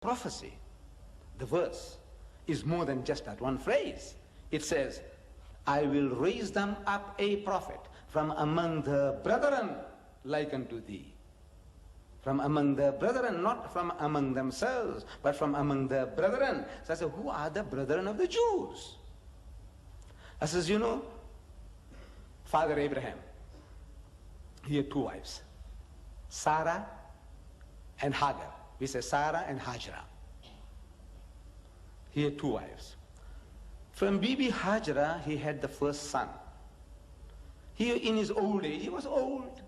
prophecy, the verse, is more than just that one phrase. It says, I will raise them up a prophet from among the brethren like unto thee. From among the brethren, not from among themselves, but from among the brethren. So I said, who are the brethren of the Jews? I says, you know, Father Abraham, he had two wives, Sarah and Hagar. We say Sarah and Hajra. He had two wives. From Bibi Hajra, he had the first son. He, in his old age, he was old.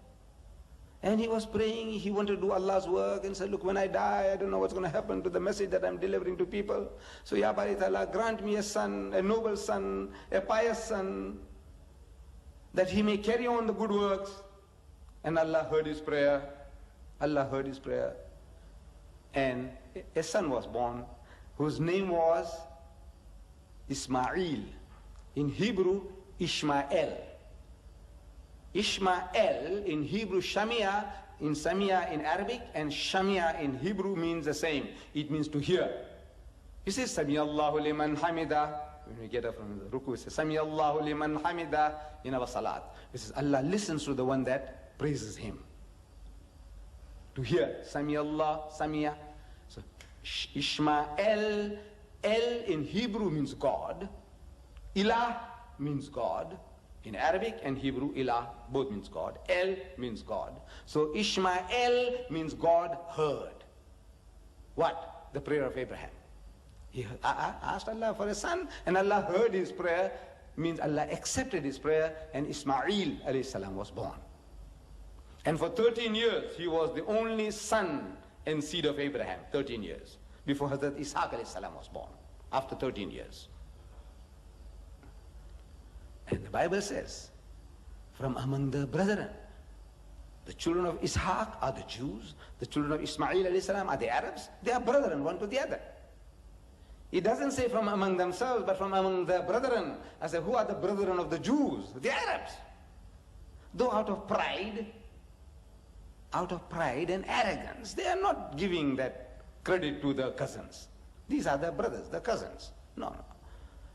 And he was praying, he wanted to do Allah's work and said, look, when I die, I don't know what's going to happen to the message that I'm delivering to people. So, Ya Bari Ta'ala, grant me a son, a noble son, a pious son, that he may carry on the good works. And Allah heard his prayer. Allah heard his prayer. And a son was born, whose name was Ismail. In Hebrew, Ishmael. Ishmael in Hebrew, Shamia, in Samia in Arabic, and Shamia in Hebrew means the same. It means to hear. You say, Sami Allahu liman hamida. When we get up from the ruku, we say, Sami Allahu liman hamida in our salat. It says, Allah listens to the one that praises him. To hear. Sami Allah, Samia. So, Ishmael, El in Hebrew means God. Ilah means God. In Arabic and Hebrew, Ilah both means God. El means God. So Ishmael means God heard. What? The prayer of Abraham. He asked Allah for a son, and Allah heard his prayer, means Allah accepted his prayer, and Ismail alayhi salam was born. And for 13 years, he was the only son and seed of Abraham. 13 years. Before Hazrat Ishaq alayhi salam was born. After 13 years. And the Bible says, from among the brethren, the children of Ishaq are the Jews, the children of Ismail alayhi salam are the Arabs. They are brethren one to the other. It doesn't say from among themselves, but from among the brethren. I say, who are the brethren of the Jews? The Arabs. Though out of pride and arrogance, they are not giving that credit to the cousins. These are the brothers, the cousins. No.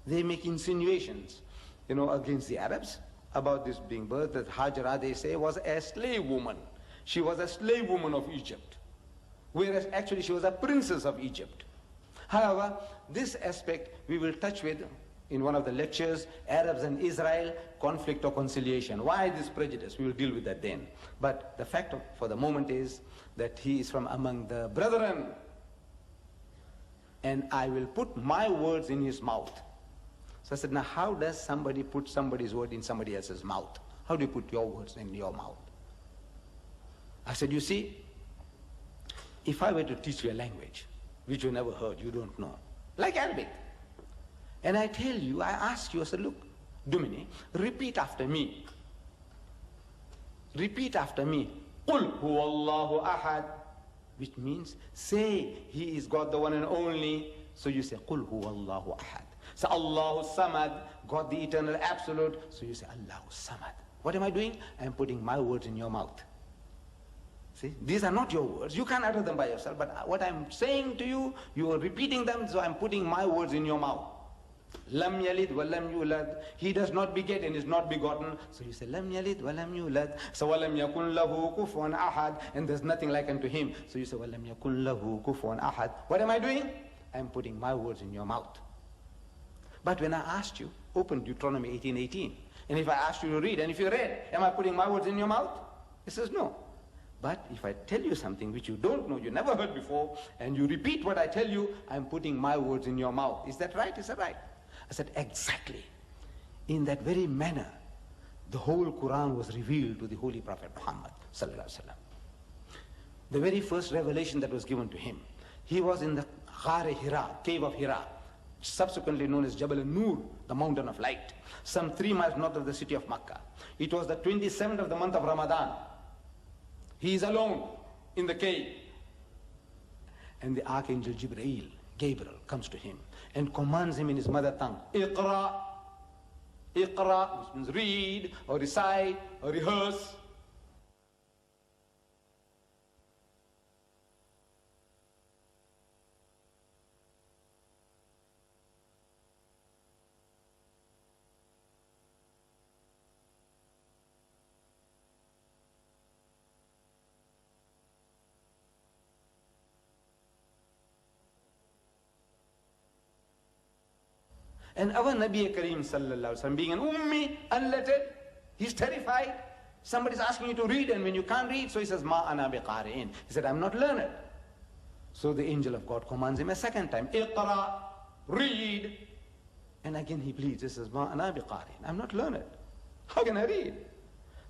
They make insinuations, against the Arabs about this being birth, that Hajra, they say, was a slave woman. She was a slave woman of Egypt, whereas actually she was a princess of Egypt. However, this aspect we will touch with in one of the lectures, Arabs and Israel, conflict or conciliation. Why this prejudice? We will deal with that then. But the fact for the moment is that he is from among the brethren, and I will put my words in his mouth. So I said, now how does somebody put somebody's word in somebody else's mouth? How do you put your words in your mouth? I said, you see, if I were to teach you a language, which you never heard, you don't know, like Arabic, and I tell you, I ask you, I said, look, Dumini, repeat after me. Repeat after me. Qul huwallahu ahad, which means, say, he is God the one and only. So you say, Qul huwallahu ahad. So Allahu Samad, God the eternal absolute. So you say Allahu Samad. What am I doing? I am putting my words in your mouth. See, these are not your words. You can't utter them by yourself. But what I'm saying to you, you are repeating them. So I'm putting my words in your mouth. Lam yalid wa lam yulad. He does not beget and is not begotten. So you say Lam yalid wa lam yulad. So walam yakun lahu kufuwan ahad. And there's nothing like unto him. So you say walam yakun lahu kufuwan ahad. What am I doing? I'm putting my words in your mouth. But when I asked you, open Deuteronomy 18:18, and if I asked you to read, and if you read, am I putting my words in your mouth? He says no. But if I tell you something which you don't know, you never heard before, and you repeat what I tell you, I'm putting my words in your mouth. Is that right? Is that right? I said, exactly. In that very manner, the whole Quran was revealed to the Holy Prophet Muhammad sallallahu alaihi wasallam. The very first revelation that was given to him, he was in the Ghar-e Hira, cave of Hira, subsequently known as Jabal al-Nur, the mountain of light, some 3 miles north of the city of Makkah. It was the 27th of the month of Ramadan. He is alone in the cave. And the Archangel Gabriel comes to him and commands him in his mother tongue, Iqra. Iqra, which means read or recite or rehearse. And our Nabi Kareem sallallahu alaihi wasallam, being an ummi, unlettered, he's terrified. Somebody's asking you to read, and when you can't read, so he says, Ma ana biqari'in. He said, I'm not learned. So the angel of God commands him a second time, Iqra, read. And again he pleads, he says, Ma ana biqari'in. I'm not learned. How can I read?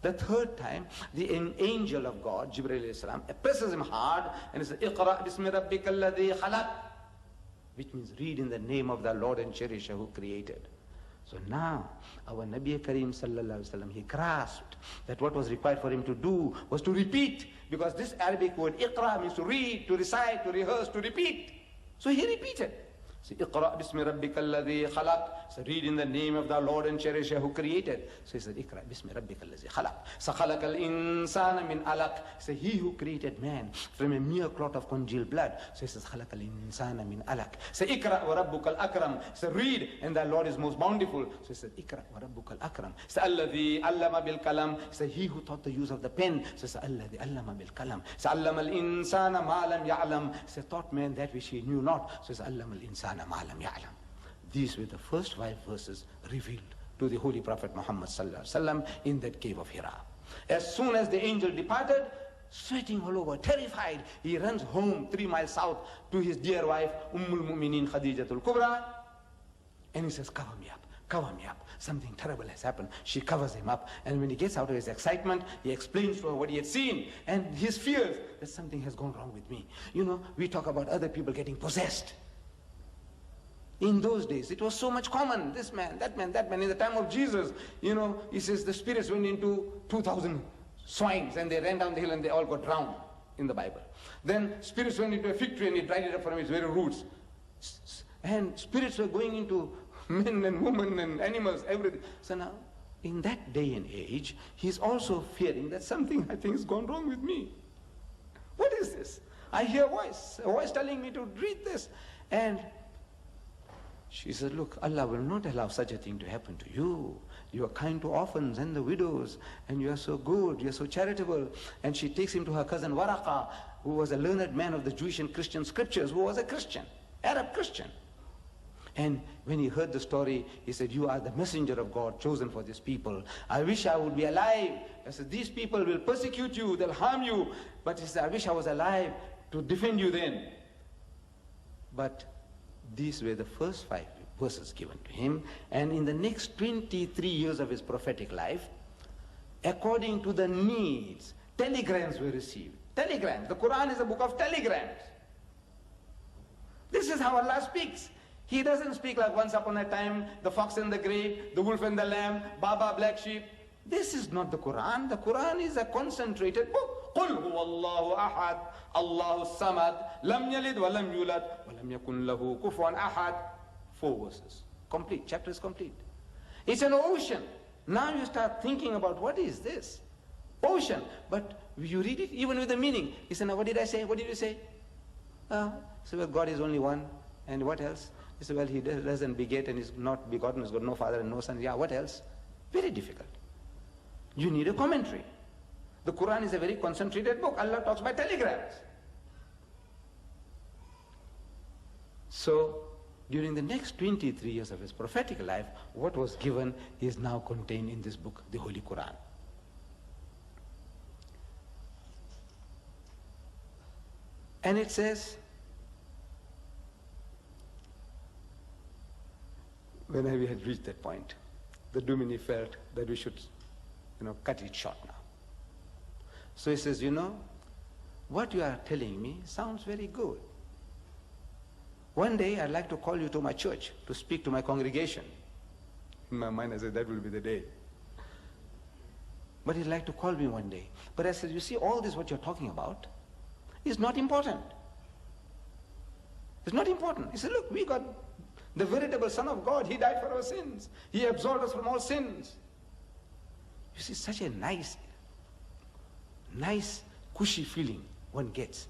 The third time, the angel of God, Jibreel alayhi salam, presses him hard and he says, Iqra bismi rabbika alladhi khalaq, which means read in the name of the Lord and Cherisher who created. So now, our Nabi Kareem sallallahu alaihi wasallam, he grasped that what was required for him to do was to repeat, because this Arabic word Iqra means to read, to recite, to rehearse, to repeat. So he repeated. So Iqra bismi rabbika alladhi khalaq. So read in the name of the Lord and Cherisher who created. So he said, Iqra bismi rabbika alladhi khalaq. So khalaq al-insana min alaq. So he who created man from a mere clot of congealed blood. So he says, khalaq al-insana min alaq. So Iqra wa rabbuka al-akram. So read, and the Lord is most bountiful. So he said, Iqra wa rabbuka al-akram. So alladhi allama bil kalam. So he who taught the use of the pen. So he said, alladhi allama bil kalam. So allama al-insana ma lam ya'lam. So taught man that which he knew not. So he said, allama al-insana ma lam ya'lam. These were the first 5 verses revealed to the Holy Prophet Muhammad sallallahu alaihi wasallam in that cave of Hira. As soon as the angel departed, sweating all over, terrified, he runs home 3 miles south to his dear wife, Ummul Mu'mineen Khadijatul Kubra, and he says, cover me up, cover me up. Something terrible has happened. She covers him up, and when he gets out of his excitement, he explains to her what he had seen, and his fears that something has gone wrong with me. You know, we talk about other people getting possessed. In those days, it was so much common. This man, that man, that man. In the time of Jesus, you know, he says the spirits went into 2,000 swines and they ran down the hill and they all got drowned in the Bible. Then spirits went into a fig tree and he dried it up from its very roots. And spirits were going into men and women and animals, everything. So now, in that day and age, he's also fearing that something, I think, has gone wrong with me. What is this? I hear a voice telling me to read this. And she said, look, Allah will not allow such a thing to happen to you. You are kind to orphans and the widows, and you are so good, you are so charitable. And she takes him to her cousin Waraqa, who was a learned man of the Jewish and Christian scriptures, who was a Christian, Arab Christian. And when he heard the story, he said, you are the messenger of God chosen for this people. I wish I would be alive. I said, these people will persecute you, they'll harm you. But he said, I wish I was alive to defend you then. But these were the first 5 verses given to him. And in the next 23 years of his prophetic life, according to the needs, telegrams were received. Telegrams. The Quran is a book of telegrams. This is how Allah speaks. He doesn't speak like once upon a time, the fox and the grape, the wolf and the lamb, Baba black sheep. This is not the Quran. The Quran is a concentrated book. قُلْ هُوَ اللَّهُ أَحَدٌ اللَّهُ الصَّمَدُ لَمْ يَلِدْ وَلَمْ يُولَدْ وَلَمْ يَكُنْ لَهُ كُفُوًا أَحَدٌ. 4 verses. Complete. Chapter is complete. It's an ocean. Now you start thinking about what is this? Ocean. But you read it even with the meaning. He said, now what did I say? What did you say? So well, God is only one. And what else? He said, well, he doesn't beget and is not begotten, he's got no father and no son. Yeah, what else? Very difficult. You need a commentary. The Quran is a very concentrated book. Allah talks by telegrams. So, during the next 23 years of his prophetic life, what was given is now contained in this book, the Holy Quran. And it says, when we had reached that point, the Dumini felt that we should, cut it short now. So he says, what you are telling me sounds very good. One day I'd like to call you to my church to speak to my congregation. In my mind I said, that will be the day. But he'd like to call me one day. But I said, you see, all this what you're talking about is not important. It's not important. He said, look, we got the veritable Son of God. He died for our sins. He absolved us from all sins. You see, such a nice, cushy feeling one gets.